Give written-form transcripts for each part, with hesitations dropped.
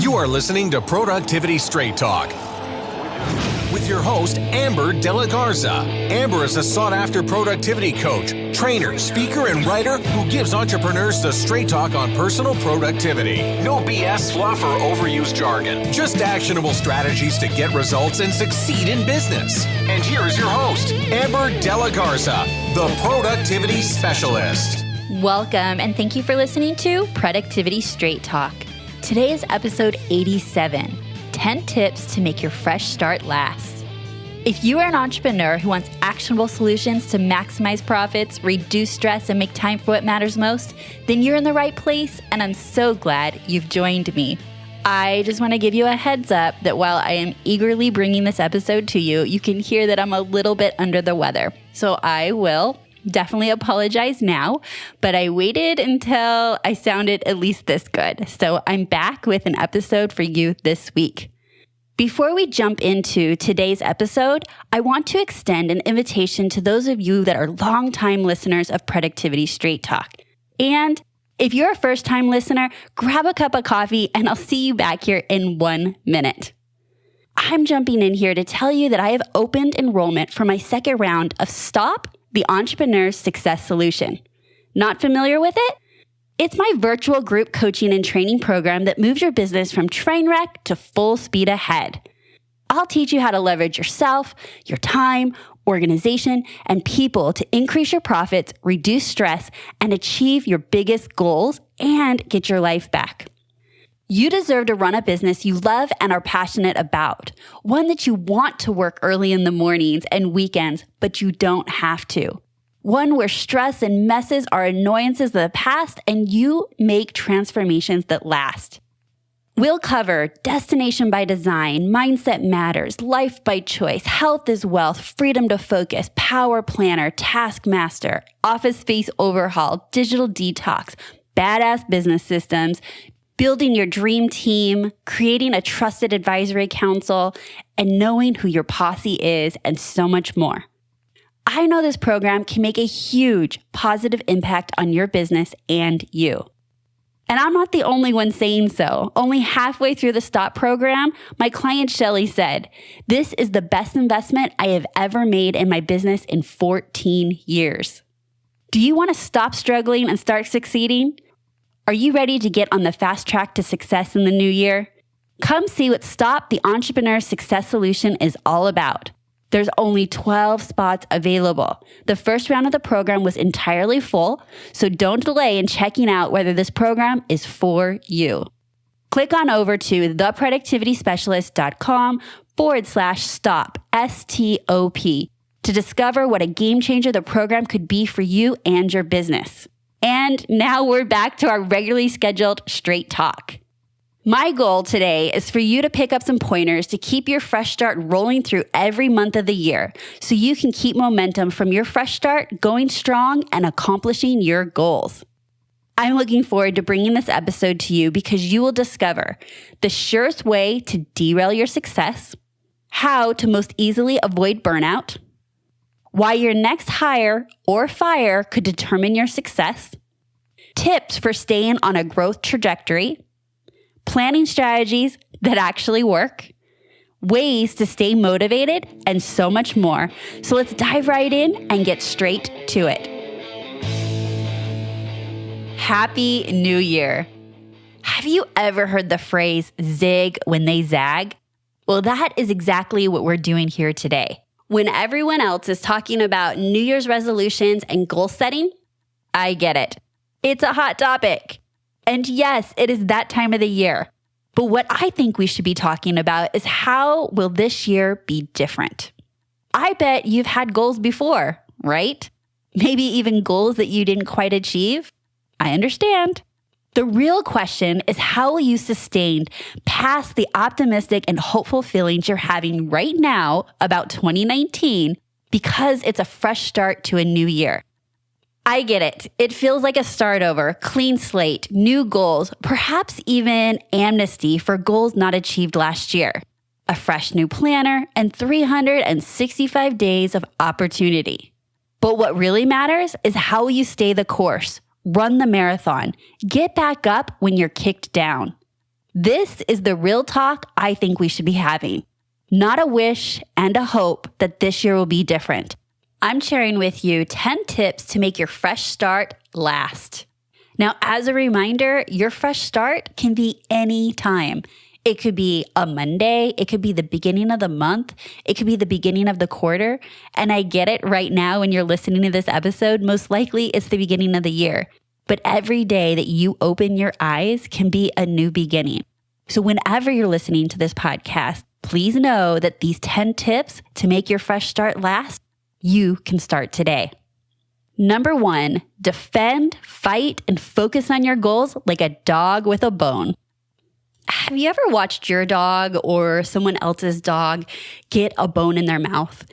You are listening to Productivity Straight Talk with your host, Amber De La Garza. Amber is a sought-after productivity coach, trainer, speaker, and writer who gives entrepreneurs the straight talk on personal productivity. No BS, fluff, or overused jargon. Just actionable strategies to get results and succeed in business. And here is your host, Amber De La Garza, the Productivity Specialist. Welcome, and thank you for listening to Productivity Straight Talk. Today is episode 87, 10 tips to make your fresh start last. If you are an entrepreneur who wants actionable solutions to maximize profits, reduce stress, and make time for what matters most, then you're in the right place, and I'm so glad you've joined me. I just want to give you a heads up that while I am eagerly bringing this episode to you, you can hear that I'm a little bit under the weather. So I will definitely apologize now, but I waited until I sounded at least this good. So I'm back with an episode for you this week. Before we jump into today's episode, I want to extend an invitation to those of you that are longtime listeners of Productivity Straight Talk. And if you're a first-time listener, grab a cup of coffee and I'll see you back here in 1 minute. I'm jumping in here to tell you that I have opened enrollment for my second round of Stop the Entrepreneur's Success Solution. Not familiar with it? It's my virtual group coaching and training program that moves your business from train wreck to full speed ahead. I'll teach you how to leverage yourself, your time, organization, and people to increase your profits, reduce stress, and achieve your biggest goals and get your life back. You deserve to run a business you love and are passionate about, one that you want to work early in the mornings and weekends, but you don't have to. One where stress and messes are annoyances of the past and you make transformations that last. We'll cover destination by design, mindset matters, life by choice, health is wealth, freedom to focus, power planner, task master, office space overhaul, digital detox, badass business systems, building your dream team, creating a trusted advisory council, and knowing who your posse is, and so much more. I know this program can make a huge positive impact on your business and you. And I'm not the only one saying so. Only halfway through the Stop program, my client Shelly said, "This is the best investment I have ever made in my business in 14 years." Do you want to stop struggling and start succeeding? Are you ready to get on the fast track to success in the new year? Come see what Stop the Entrepreneur's Success Solution is all about. There's only 12 spots available. The first round of the program was entirely full, so don't delay in checking out whether this program is for you. Click on over to theproductivityspecialist.com/stop, S-T-O-P, to discover what a game changer the program could be for you and your business. And now we're back to our regularly scheduled Straight Talk. My goal today is for you to pick up some pointers to keep your fresh start rolling through every month of the year so you can keep momentum from your fresh start going strong and accomplishing your goals. I'm looking forward to bringing this episode to you because you will discover the surest way to derail your success, how to most easily avoid burnout, why your next hire or fire could determine your success, tips for staying on a growth trajectory, planning strategies that actually work, ways to stay motivated, and so much more. So let's dive right in and get straight to it. Happy New Year. Have you ever heard the phrase zig when they zag? Well, that is exactly what we're doing here today. When everyone else is talking about New Year's resolutions and goal setting, I get it. It's a hot topic. And yes, it is that time of the year. But what I think we should be talking about is how will this year be different? I bet you've had goals before, right? Maybe even goals that you didn't quite achieve. I understand. The real question is how will you sustain past the optimistic and hopeful feelings you're having right now about 2019 because it's a fresh start to a new year. I get it. It feels like a start over, clean slate, new goals, perhaps even amnesty for goals not achieved last year, a fresh new planner, and 365 days of opportunity. But what really matters is how you stay the course, run the marathon, get back up when you're kicked down. This is the real talk I think we should be having. Not a wish and a hope that this year will be different. I'm sharing with you 10 tips to make your fresh start last. Now, as a reminder, your fresh start can be any time. It could be a Monday. It could be the beginning of the month. It could be the beginning of the quarter. And I get it right now when you're listening to this episode, most likely it's the beginning of the year. But every day that you open your eyes can be a new beginning. So whenever you're listening to this podcast, please know that these 10 tips to make your fresh start last, you can start today. Number 1, defend, fight, and focus on your goals like a dog with a bone. Have you ever watched your dog or someone else's dog get a bone in their mouth?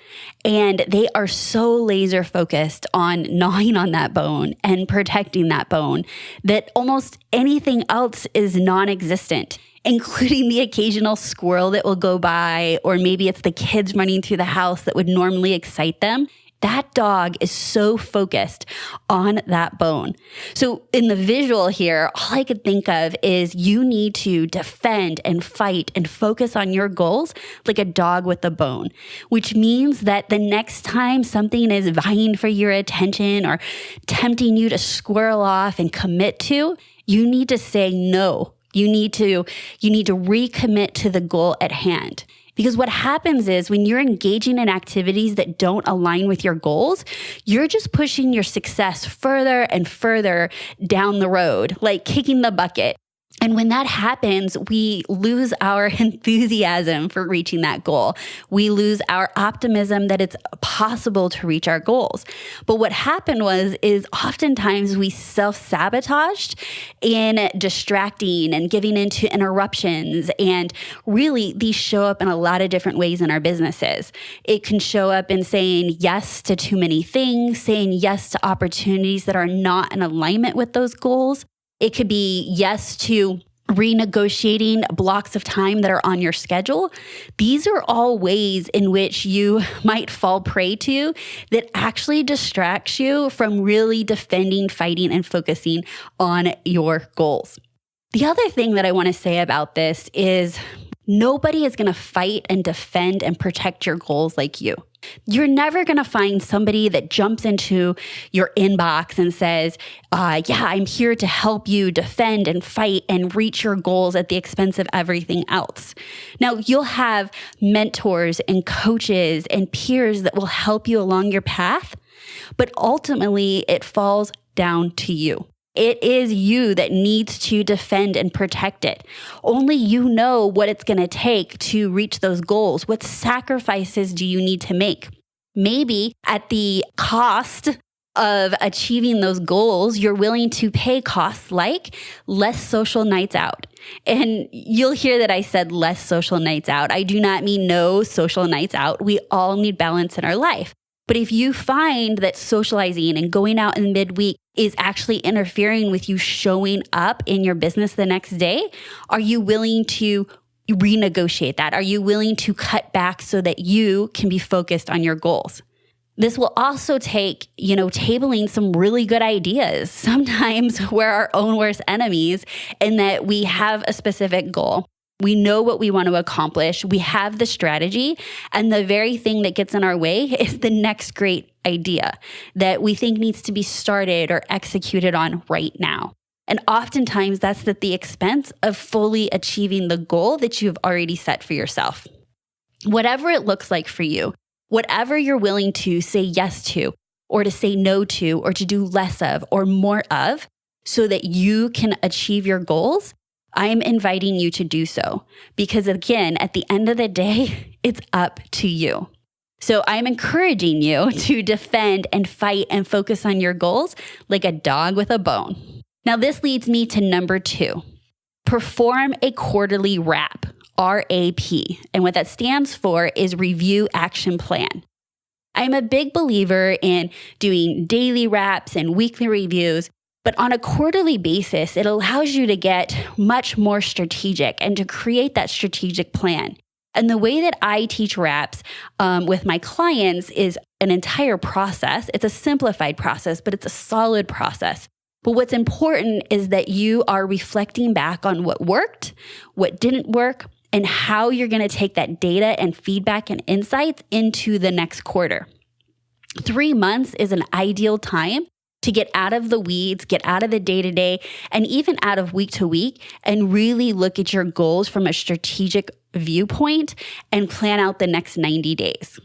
And they are so laser focused on gnawing on that bone and protecting that bone that almost anything else is non-existent, including the occasional squirrel that will go by, or maybe it's the kids running through the house that would normally excite them. That dog is so focused on that bone. So in the visual here, all I could think of is you need to defend and fight and focus on your goals like a dog with a bone, which means that the next time something is vying for your attention or tempting you to squirrel off and commit to, you need to say no. You need to recommit to the goal at hand. Because what happens is when you're engaging in activities that don't align with your goals, you're just pushing your success further and further down the road, like kicking the bucket. And when that happens, we lose our enthusiasm for reaching that goal. We lose our optimism that it's possible to reach our goals. But what happened is oftentimes we self-sabotaged in distracting and giving into interruptions. And really, these show up in a lot of different ways in our businesses. It can show up in saying yes to too many things, saying yes to opportunities that are not in alignment with those goals. It could be yes to renegotiating blocks of time that are on your schedule. These are all ways in which you might fall prey to that actually distracts you from really defending, fighting, and focusing on your goals. The other thing that I want to say about this is nobody is going to fight and defend and protect your goals like you. You're never going to find somebody that jumps into your inbox and says, I'm here to help you defend and fight and reach your goals at the expense of everything else. Now, you'll have mentors and coaches and peers that will help you along your path, but ultimately it falls down to you. It is you that needs to defend and protect it. Only you know what it's going to take to reach those goals. What sacrifices do you need to make? Maybe at the cost of achieving those goals, you're willing to pay costs like less social nights out. And you'll hear that I said less social nights out. I do not mean no social nights out. We all need balance in our life. But if you find that socializing and going out in midweek is actually interfering with you showing up in your business the next day, are you willing to renegotiate that? Are you willing to cut back so that you can be focused on your goals? This will also take, tabling some really good ideas. Sometimes we're our own worst enemies in that we have a specific goal. We know what we want to accomplish. We have the strategy, and the very thing that gets in our way is the next great idea that we think needs to be started or executed on right now. And oftentimes that's at the expense of fully achieving the goal that you've already set for yourself. Whatever it looks like for you, whatever you're willing to say yes to, or to say no to, or to do less of, or more of, so that you can achieve your goals, I'm inviting you to do so because, again, at the end of the day, it's up to you. So I'm encouraging you to defend and fight and focus on your goals like a dog with a bone. Now, this leads me to number 2. Perform a quarterly RAP, R-A-P. And what that stands for is Review Action Plan. I'm a big believer in doing daily RAPs and weekly reviews. But on a quarterly basis, it allows you to get much more strategic and to create that strategic plan. And the way that I teach RAPs with my clients is an entire process. It's a simplified process, but it's a solid process But what's important is that you are reflecting back on what worked, what didn't work, and how you're going to take that data and feedback and insights into the next quarter. 3 months is an ideal time to get out of the weeds, get out of the day-to-day, and even out of week to week, and really look at your goals from a strategic viewpoint and plan out the next 90 days.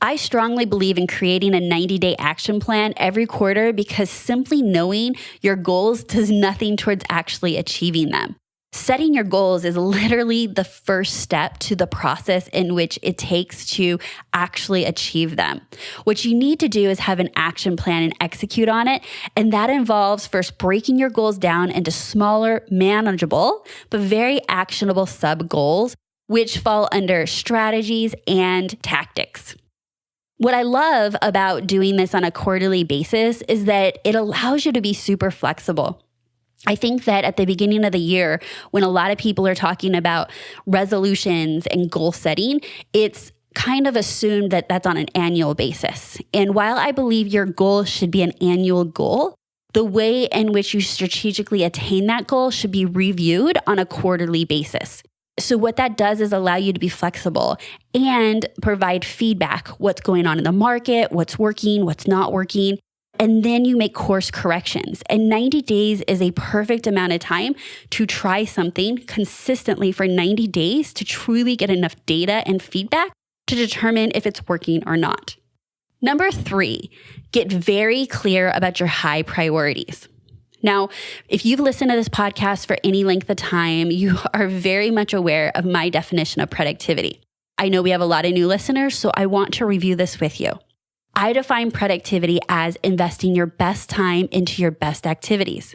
I strongly believe in creating a 90-day action plan every quarter because simply knowing your goals does nothing towards actually achieving them. Setting your goals is literally the first step to the process in which it takes to actually achieve them. What you need to do is have an action plan and execute on it. And that involves first breaking your goals down into smaller, manageable, but very actionable sub-goals, which fall under strategies and tactics. What I love about doing this on a quarterly basis is that it allows you to be super flexible. I think that at the beginning of the year, when a lot of people are talking about resolutions and goal setting, it's kind of assumed that that's on an annual basis. And while I believe your goal should be an annual goal, the way in which you strategically attain that goal should be reviewed on a quarterly basis. So what that does is allow you to be flexible and provide feedback, what's going on in the market, what's working, what's not working. And then you make course corrections. And 90 days is a perfect amount of time to try something consistently for 90 days to truly get enough data and feedback to determine if it's working or not. Number 3, get very clear about your high priorities. Now, if you've listened to this podcast for any length of time, you are very much aware of my definition of productivity. I know we have a lot of new listeners, so I want to review this with you. I define productivity as investing your best time into your best activities.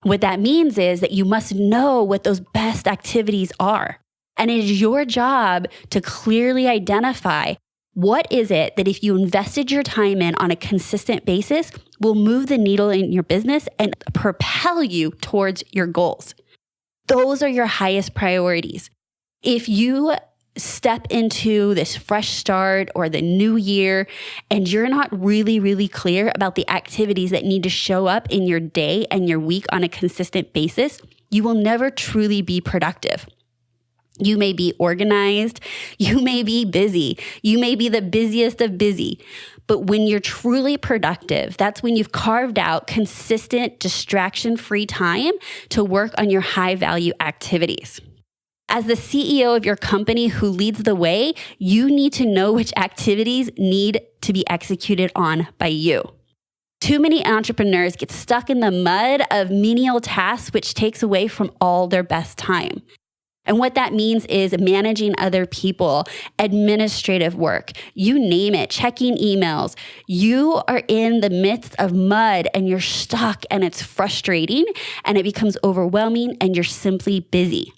What that means is that you must know what those best activities are. And it is your job to clearly identify what is it that if you invested your time in on a consistent basis will move the needle in your business and propel you towards your goals. Those are your highest priorities. If you step into this fresh start or the new year and you're not really clear about the activities that need to show up in your day and your week on a consistent basis, you will never truly be productive. You may be organized, you may be busy, you may be the busiest of busy, but when you're truly productive, that's when you've carved out consistent, distraction-free time to work on your high-value activities. As the CEO of your company who leads the way, you need to know which activities need to be executed on by you. Too many entrepreneurs get stuck in the mud of menial tasks, which takes away from all their best time. And what that means is managing other people, administrative work, you name it, checking emails. You are in the midst of mud and you're stuck and it's frustrating and it becomes overwhelming and you're simply busy.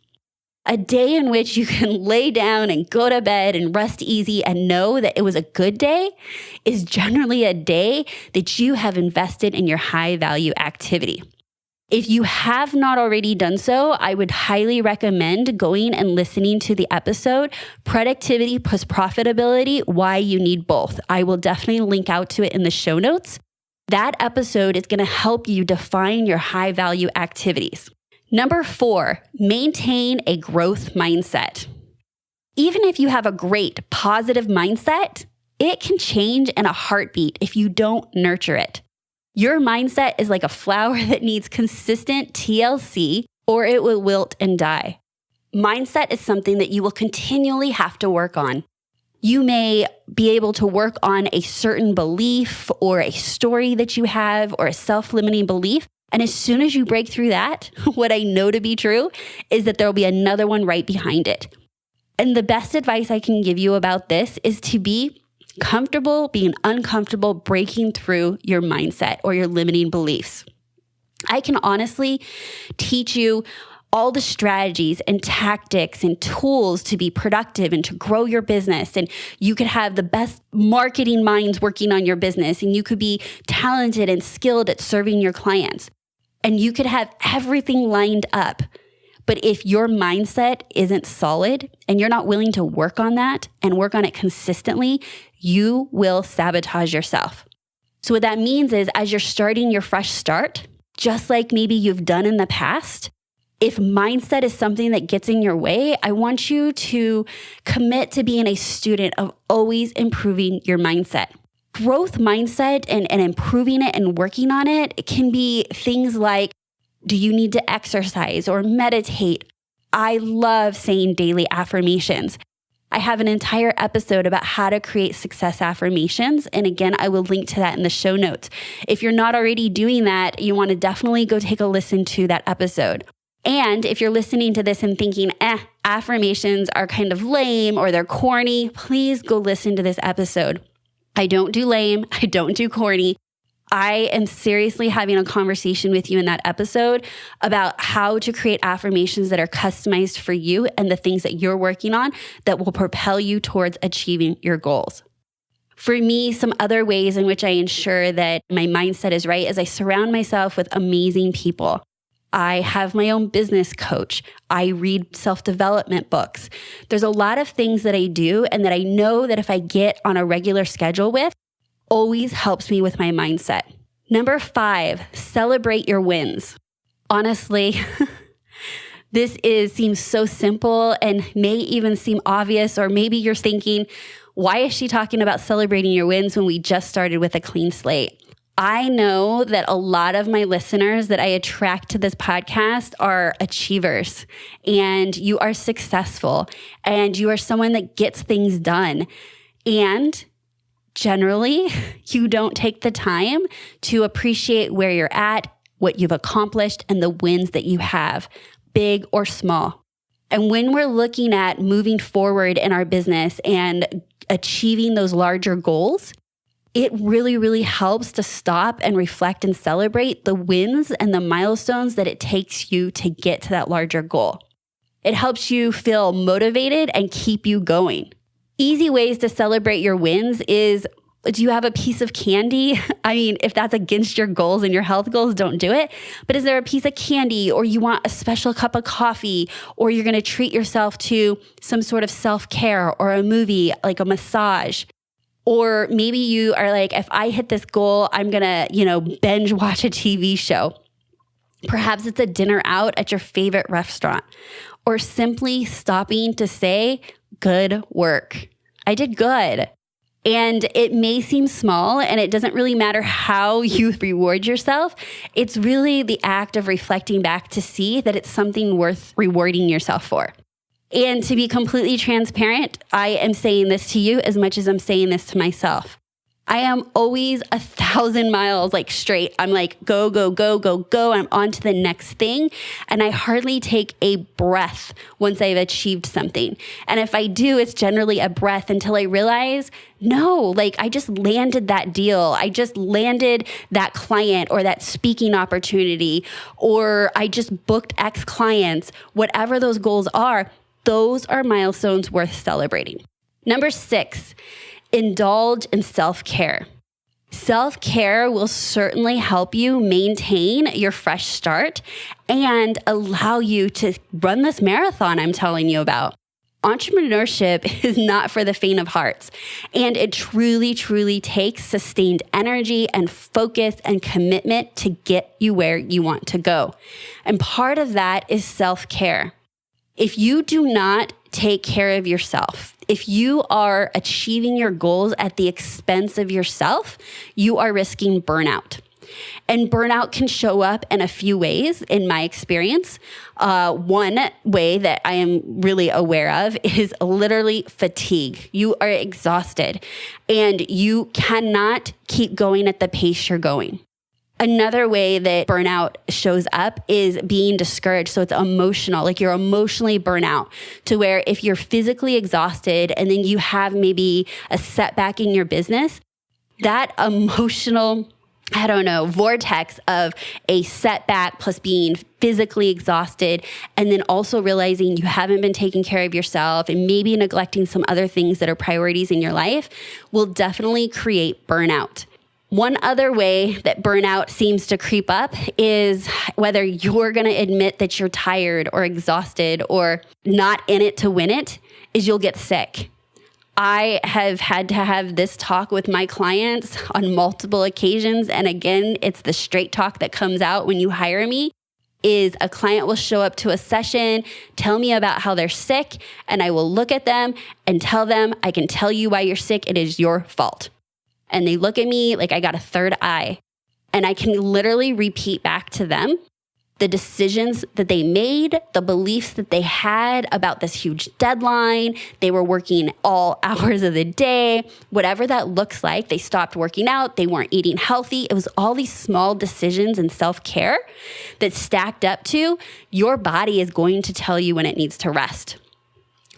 A day in which you can lay down and go to bed and rest easy and know that it was a good day is generally a day that you have invested in your high value activity. If you have not already done so, I would highly recommend going and listening to the episode, Productivity plus Profitability, Why You Need Both. I will definitely link out to it in the show notes. That episode is going to help you define your high value activities. Number 4, maintain a growth mindset. Even if you have a great positive mindset, it can change in a heartbeat if you don't nurture it. Your mindset is like a flower that needs consistent TLC or it will wilt and die. Mindset is something that you will continually have to work on. You may be able to work on a certain belief or a story that you have or a self-limiting belief. And as soon as you break through that, what I know to be true is that there will be another one right behind it. And the best advice I can give you about this is to be comfortable being uncomfortable breaking through your mindset or your limiting beliefs. I can honestly teach you all the strategies and tactics and tools to be productive and to grow your business. And you could have the best marketing minds working on your business, and you could be talented and skilled at serving your clients. And you could have everything lined up. But if your mindset isn't solid and you're not willing to work on that and work on it consistently, you will sabotage yourself. So what that means is as you're starting your fresh start, just like maybe you've done in the past. If mindset is something that gets in your way, I want you to commit to being a student of always improving your mindset. Growth mindset and improving it and working on it can be things like, do you need to exercise or meditate? I love saying daily affirmations. I have an entire episode about how to create success affirmations. And again, I will link to that in the show notes. If you're not already doing that, you want to definitely go take a listen to that episode. And if you're listening to this and thinking, affirmations are kind of lame or they're corny, please go listen to this episode. I don't do lame. I don't do corny. I am seriously having a conversation with you in that episode about how to create affirmations that are customized for you and the things that you're working on that will propel you towards achieving your goals. For me, some other ways in which I ensure that my mindset is right is I surround myself with amazing people. I have my own business coach. I read self-development books. There's a lot of things that I do and that I know that if I get on a regular schedule with, always helps me with my mindset. Number 5, celebrate your wins. Honestly, this seems so simple and may even seem obvious, or maybe you're thinking, why is she talking about celebrating your wins when we just started with a clean slate? I know that a lot of my listeners that I attract to this podcast are achievers, and you are successful, and you are someone that gets things done. And generally, you don't take the time to appreciate where you're at, what you've accomplished, and the wins that you have, big or small. And when we're looking at moving forward in our business and achieving those larger goals, it really, really helps to stop and reflect and celebrate the wins and the milestones that it takes you to get to that larger goal. It helps you feel motivated and keep you going. Easy ways to celebrate your wins is, do you have a piece of candy? I mean, if that's against your goals and your health goals, don't do it. But is there a piece of candy, or you want a special cup of coffee, or you're going to treat yourself to some sort of self-care or a movie like a massage? Or maybe you are like, if I hit this goal, I'm going to, binge watch a TV show. Perhaps it's a dinner out at your favorite restaurant, or simply stopping to say, good work. I did good. And it may seem small, and it doesn't really matter how you reward yourself. It's really the act of reflecting back to see that it's something worth rewarding yourself for. And to be completely transparent, I am saying this to you as much as I'm saying this to myself. I am always 1,000 miles straight. I'm like, go, go, go, go, go. I'm on to the next thing. And I hardly take a breath once I've achieved something. And if I do, it's generally a breath until I realize, no, I just landed that deal. I just landed that client or that speaking opportunity, or I just booked X clients. Whatever those goals are, those are milestones worth celebrating. Number 6, indulge in self-care. Self-care will certainly help you maintain your fresh start and allow you to run this marathon I'm telling you about. Entrepreneurship is not for the faint of hearts, and it truly, truly takes sustained energy and focus and commitment to get you where you want to go. And part of that is self-care. If you do not take care of yourself, if you are achieving your goals at the expense of yourself, you are risking burnout. And burnout can show up in a few ways, in my experience. One way that I am really aware of is literally fatigue. You are exhausted, and you cannot keep going at the pace you're going. Another way that burnout shows up is being discouraged. So it's emotional, you're emotionally burnt out, to where if you're physically exhausted and then you have maybe a setback in your business, that emotional, vortex of a setback plus being physically exhausted, and then also realizing you haven't been taking care of yourself and maybe neglecting some other things that are priorities in your life, will definitely create burnout. One other way that burnout seems to creep up is whether you're going to admit that you're tired or exhausted or not in it to win it, is you'll get sick. I have had to have this talk with my clients on multiple occasions. And again, it's the straight talk that comes out when you hire me. Is a client will show up to a session, tell me about how they're sick, and I will look at them and tell them, I can tell you why you're sick. It is your fault. And they look at me like I got a third eye. And I can literally repeat back to them the decisions that they made, the beliefs that they had about this huge deadline. They were working all hours of the day, whatever that looks like. They stopped working out. They weren't eating healthy. It was all these small decisions and self-care that stacked up to your body is going to tell you when it needs to rest.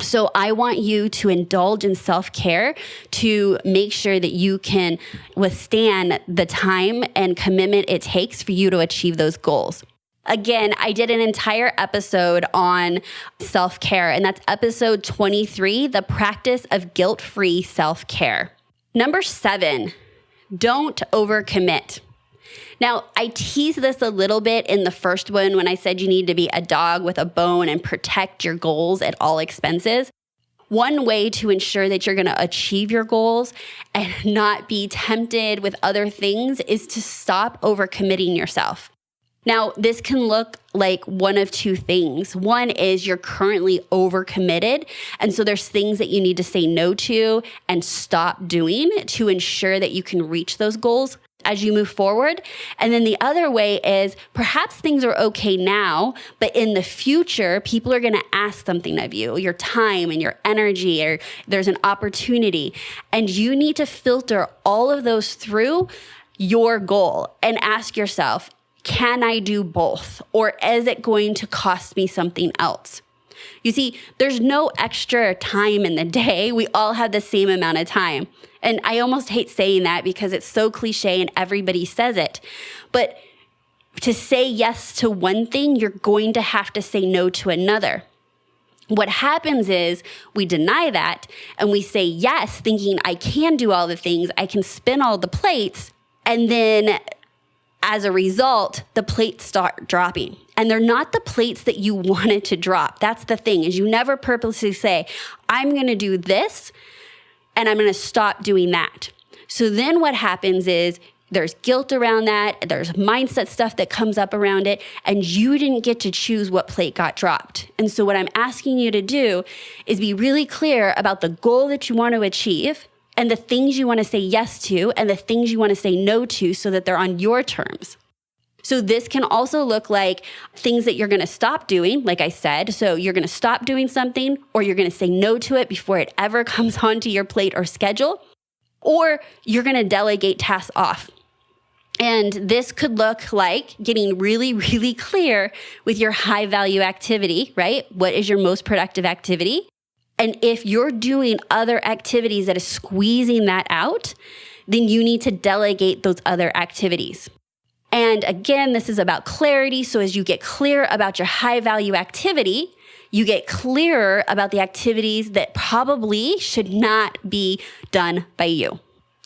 So I want you to indulge in self-care to make sure that you can withstand the time and commitment it takes for you to achieve those goals. Again, I did an entire episode on self-care, and that's episode 23, the practice of guilt-free self-care. Number 7, don't overcommit. Now, I teased this a little bit in the first one when I said you need to be a dog with a bone and protect your goals at all expenses. One way to ensure that you're going to achieve your goals and not be tempted with other things is to stop overcommitting yourself. Now, this can look like one of two things. One is you're currently overcommitted, and so there's things that you need to say no to and stop doing to ensure that you can reach those goals as you move forward. And then the other way is perhaps things are okay now, but in the future, people are going to ask something of you, your time and your energy, or there's an opportunity. And you need to filter all of those through your goal and ask yourself, can I do both? Or is it going to cost me something else? You see, there's no extra time in the day. We all have the same amount of time. And I almost hate saying that because it's so cliche and everybody says it. But to say yes to one thing, you're going to have to say no to another. What happens is we deny that and we say yes, thinking I can do all the things, I can spin all the plates, and then as a result, the plates start dropping. And they're not the plates that you wanted to drop. That's the thing, is you never purposely say, I'm going to do this and I'm going to stop doing that. So then what happens is there's guilt around that. There's mindset stuff that comes up around it. And you didn't get to choose what plate got dropped. And so what I'm asking you to do is be really clear about the goal that you want to achieve and the things you want to say yes to and the things you want to say no to so that they're on your terms. So this can also look like things that you're going to stop doing, like I said. So you're going to stop doing something, or you're going to say no to it before it ever comes onto your plate or schedule, or you're going to delegate tasks off. And this could look like getting really, really clear with your high value activity, right? What is your most productive activity? And if you're doing other activities that is squeezing that out, then you need to delegate those other activities. And again, this is about clarity. So as you get clear about your high value activity, you get clearer about the activities that probably should not be done by you.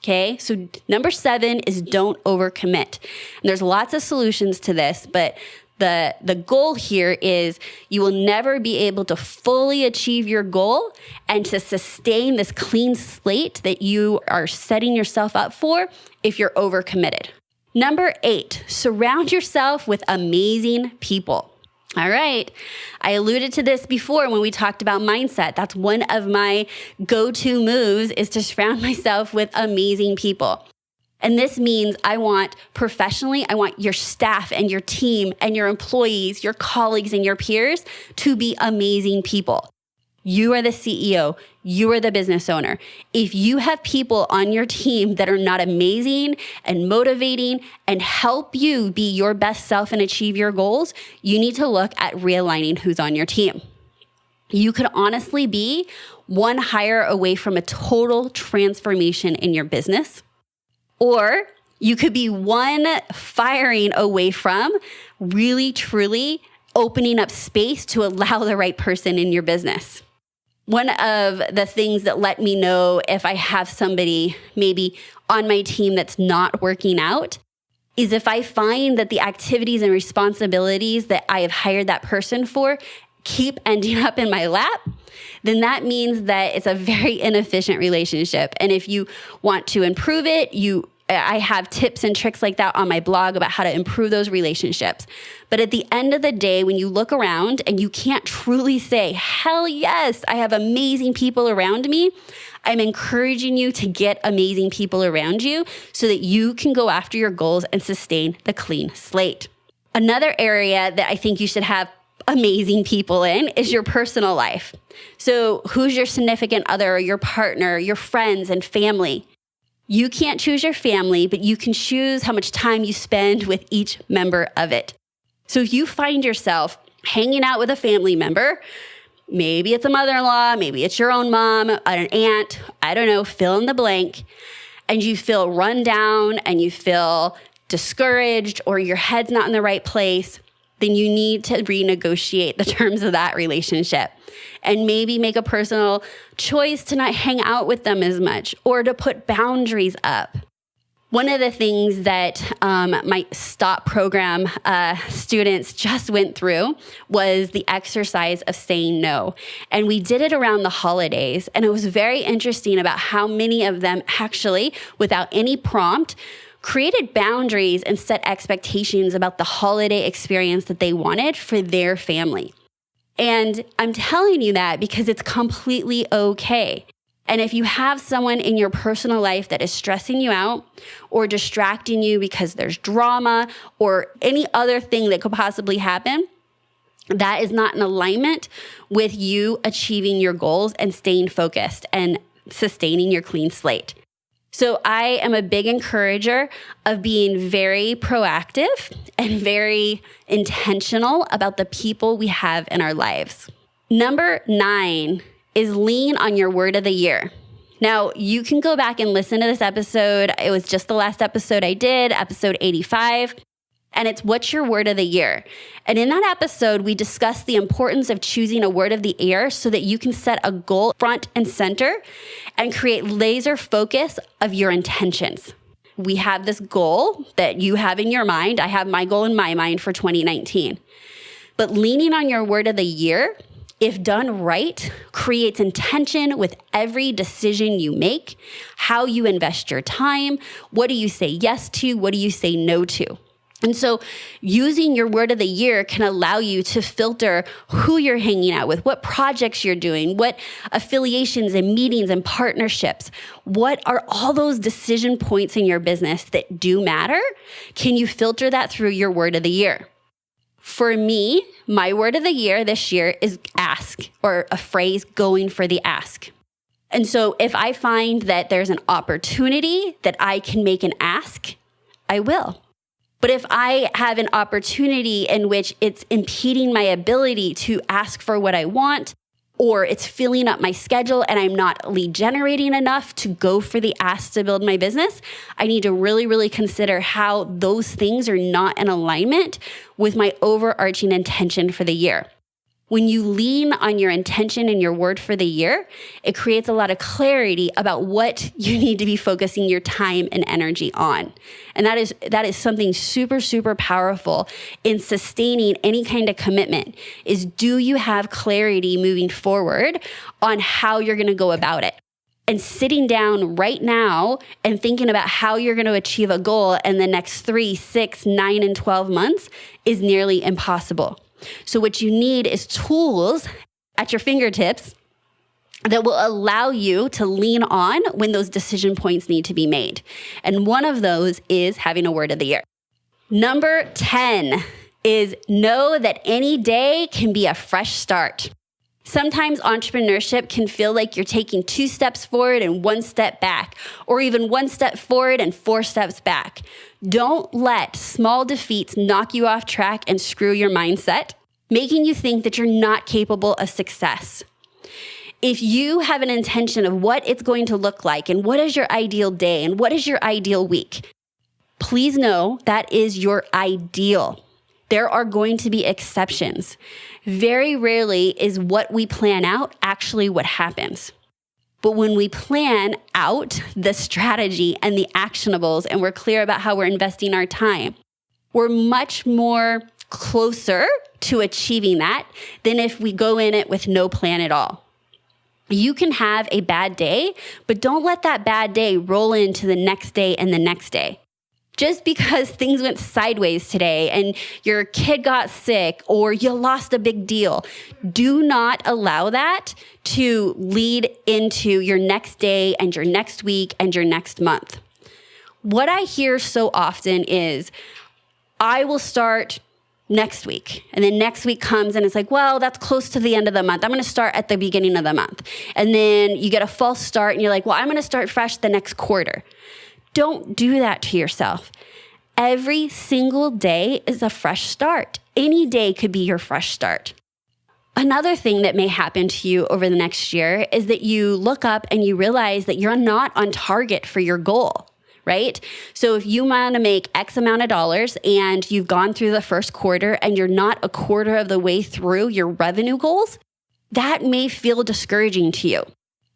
Okay, so number 7 is don't overcommit. And there's lots of solutions to this, but the goal here is you will never be able to fully achieve your goal and to sustain this clean slate that you are setting yourself up for if you're overcommitted. Number 8, surround yourself with amazing people. All right. I alluded to this before when we talked about mindset. That's one of my go-to moves, is to surround myself with amazing people. And this means I want your staff and your team and your employees, your colleagues and your peers to be amazing people. You are the CEO. You are the business owner. If you have people on your team that are not amazing and motivating and help you be your best self and achieve your goals, you need to look at realigning who's on your team. You could honestly be one hire away from a total transformation in your business, or you could be one firing away from really, truly opening up space to allow the right person in your business. One of the things that let me know if I have somebody maybe on my team that's not working out is if I find that the activities and responsibilities that I have hired that person for keep ending up in my lap, then that means that it's a very inefficient relationship. And if you want to improve it, I have tips and tricks like that on my blog about how to improve those relationships. But at the end of the day, when you look around and you can't truly say, hell yes, I have amazing people around me, I'm encouraging you to get amazing people around you so that you can go after your goals and sustain the clean slate. Another area that I think you should have amazing people in is your personal life. So who's your significant other, your partner, your friends and family? You can't choose your family, but you can choose how much time you spend with each member of it. So if you find yourself hanging out with a family member, maybe it's a mother-in-law, maybe it's your own mom, an aunt, I don't know, fill in the blank, and you feel run down and you feel discouraged or your head's not in the right place, then you need to renegotiate the terms of that relationship and maybe make a personal choice to not hang out with them as much or to put boundaries up. One of the things that my STOP program students just went through was the exercise of saying no. And we did it around the holidays. And it was very interesting about how many of them actually, without any prompt, created boundaries and set expectations about the holiday experience that they wanted for their family. And I'm telling you that because it's completely okay. And if you have someone in your personal life that is stressing you out or distracting you because there's drama or any other thing that could possibly happen, that is not in alignment with you achieving your goals and staying focused and sustaining your clean slate. So I am a big encourager of being very proactive and very intentional about the people we have in our lives. Number 9 is lean on your word of the year. Now, you can go back and listen to this episode. It was just the last episode I did, episode 85. And it's what's your word of the year? And in that episode, we discussed the importance of choosing a word of the year so that you can set a goal front and center and create laser focus of your intentions. We have this goal that you have in your mind. I have my goal in my mind for 2019. But leaning on your word of the year, if done right, creates intention with every decision you make, how you invest your time, what do you say yes to, what do you say no to. And so using your word of the year can allow you to filter who you're hanging out with, what projects you're doing, what affiliations and meetings and partnerships, what are all those decision points in your business that do matter? Can you filter that through your word of the year? For me, my word of the year this year is ask, or a phrase, going for the ask. And so if I find that there's an opportunity that I can make an ask, I will. But if I have an opportunity in which it's impeding my ability to ask for what I want, or it's filling up my schedule and I'm not lead generating enough to go for the ask to build my business, I need to really, really consider how those things are not in alignment with my overarching intention for the year. When you lean on your intention and your word for the year, it creates a lot of clarity about what you need to be focusing your time and energy on. And that is something super, super powerful in sustaining any kind of commitment, is do you have clarity moving forward on how you're going to go about it? And sitting down right now and thinking about how you're going to achieve a goal in the next 3, 6, 9, and 12 months is nearly impossible. So what you need is tools at your fingertips that will allow you to lean on when those decision points need to be made. And one of those is having a word of the year. Number 10 is know that any day can be a fresh start. Sometimes entrepreneurship can feel like you're taking 2 steps forward and 1 step back, or even 1 step forward and 4 steps back. Don't let small defeats knock you off track and screw your mindset, making you think that you're not capable of success. If you have an intention of what it's going to look like and what is your ideal day and what is your ideal week, please know that is your ideal. There are going to be exceptions. Very rarely is what we plan out actually what happens. But when we plan out the strategy and the actionables and we're clear about how we're investing our time, we're much more closer to achieving that than if we go in it with no plan at all. You can have a bad day, but don't let that bad day roll into the next day and the next day. Just because things went sideways today and your kid got sick or you lost a big deal, do not allow that to lead into your next day and your next week and your next month. What I hear so often is, I will start next week. And then next week comes and it's like, well, that's close to the end of the month. I'm going to start at the beginning of the month. And then you get a false start and you're like, well, I'm going to start fresh the next quarter. Don't do that to yourself. Every single day is a fresh start. Any day could be your fresh start. Another thing that may happen to you over the next year is that you look up and you realize that you're not on target for your goal. Right? So if you want to make X amount of dollars and you've gone through the first quarter and you're not a quarter of the way through your revenue goals, that may feel discouraging to you.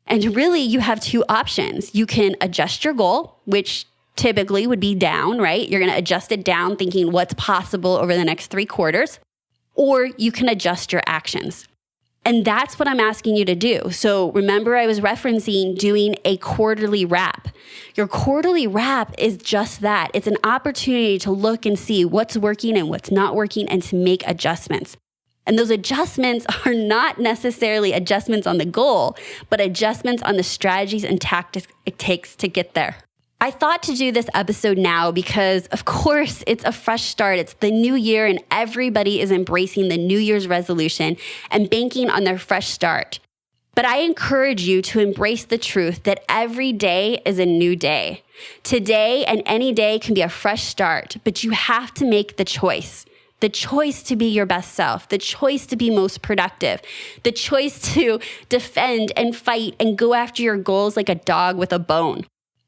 And really, you have two options. You can adjust your goal, which typically would be down, right? You're going to adjust it down thinking what's possible over the next 3 quarters, or you can adjust your actions. And that's what I'm asking you to do. So remember, I was referencing doing a quarterly wrap. Your quarterly wrap is just that. It's an opportunity to look and see what's working and what's not working and to make adjustments. And those adjustments are not necessarily adjustments on the goal, but adjustments on the strategies and tactics it takes to get there. I thought to do this episode now because, of course, it's a fresh start. It's the new year and everybody is embracing the New Year's resolution and banking on their fresh start. But I encourage you to embrace the truth that every day is a new day. Today and any day can be a fresh start, but you have to make the choice. The choice to be your best self, the choice to be most productive, the choice to defend and fight and go after your goals like a dog with a bone.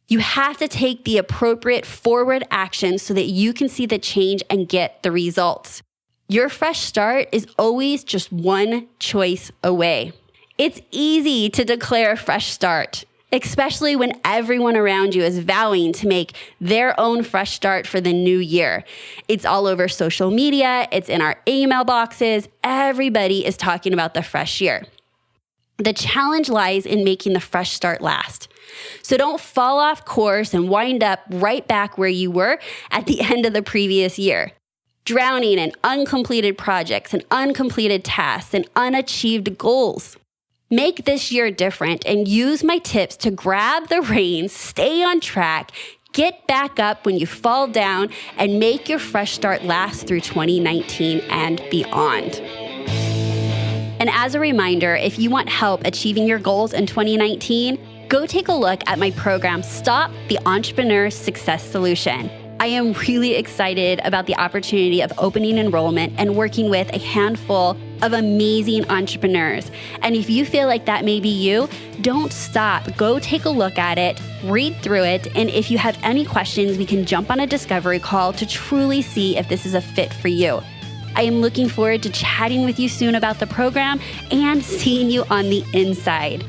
You have to take the appropriate forward action so that you can see the change and get the results. Your fresh start is always just one choice away. It's easy to declare a fresh start, especially when everyone around you is vowing to make their own fresh start for the new year. It's all over social media. It's in our email boxes. Everybody is talking about the fresh year. The challenge lies in making the fresh start last. So don't fall off course and wind up right back where you were at the end of the previous year, drowning in uncompleted projects and uncompleted tasks and unachieved goals. Make this year different and use my tips to grab the reins, stay on track, get back up when you fall down, and make your fresh start last through 2019 and beyond. And as a reminder, if you want help achieving your goals in 2019, go take a look at my program, Stop the Entrepreneur Success Solution. I am really excited about the opportunity of opening enrollment and working with a handful of amazing entrepreneurs. And if you feel like that may be you, don't stop. Go take a look at it, read through it, and if you have any questions, we can jump on a discovery call to truly see if this is a fit for you. I am looking forward to chatting with you soon about the program and seeing you on the inside.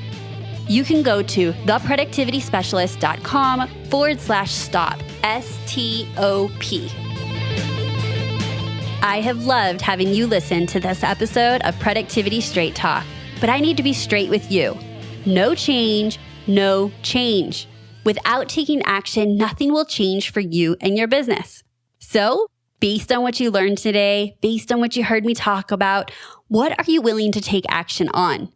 You can go to theproductivityspecialist.com/stop, STOP. I have loved having you listen to this episode of Productivity Straight Talk, but I need to be straight with you. No change, no change. Without taking action, nothing will change for you and your business. So, based on what you learned today, based on what you heard me talk about, what are you willing to take action on?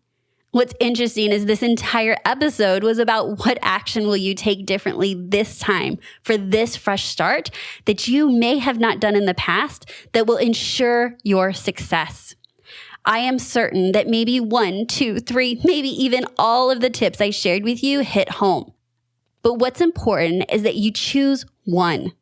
What's interesting is this entire episode was about what action will you take differently this time for this fresh start that you may have not done in the past that will ensure your success. I am certain that maybe 1, 2, 3, maybe even all of the tips I shared with you hit home. But what's important is that you choose one.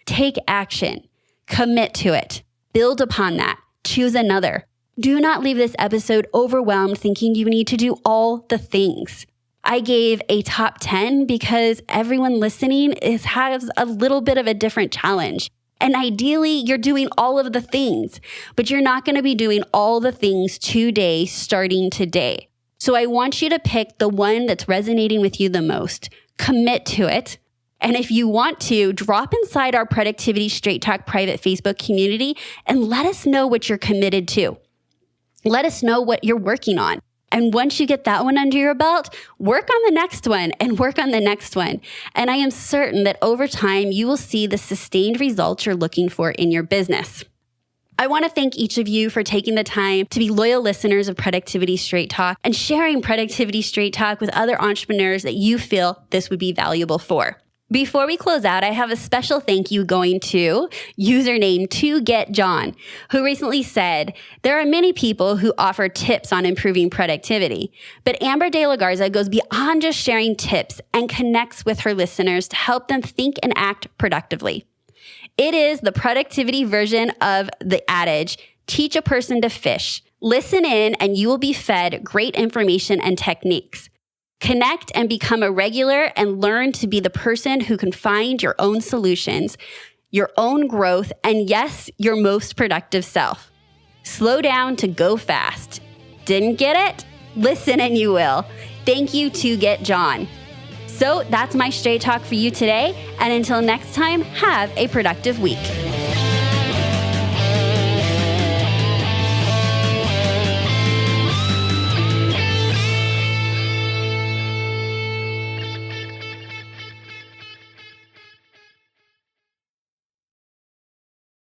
Take action. Commit to it. Build upon that. Choose another. Do not leave this episode overwhelmed thinking you need to do all the things. I gave a top 10 because everyone listening has a little bit of a different challenge. And ideally, you're doing all of the things, but you're not going to be doing all the things today, starting today. So I want you to pick the one that's resonating with you the most. Commit to it. And if you want to, drop inside our Productivity Straight Talk private Facebook community and let us know what you're committed to. Let us know what you're working on. And once you get that one under your belt, work on the next one and work on the next one. And I am certain that over time, you will see the sustained results you're looking for in your business. I want to thank each of you for taking the time to be loyal listeners of Productivity Straight Talk and sharing Productivity Straight Talk with other entrepreneurs that you feel this would be valuable for. Before we close out, I have a special thank you going to username 2GetJohn, who recently said, there are many people who offer tips on improving productivity, but Amber De La Garza goes beyond just sharing tips and connects with her listeners to help them think and act productively. It is the productivity version of the adage, teach a person to fish. Listen in and you will be fed great information and techniques. Connect and become a regular and learn to be the person who can find your own solutions, your own growth, and yes, your most productive self. Slow down to go fast. Didn't get it? Listen and you will. Thank you to Get John. So that's my straight talk for you today. And until next time, have a productive week.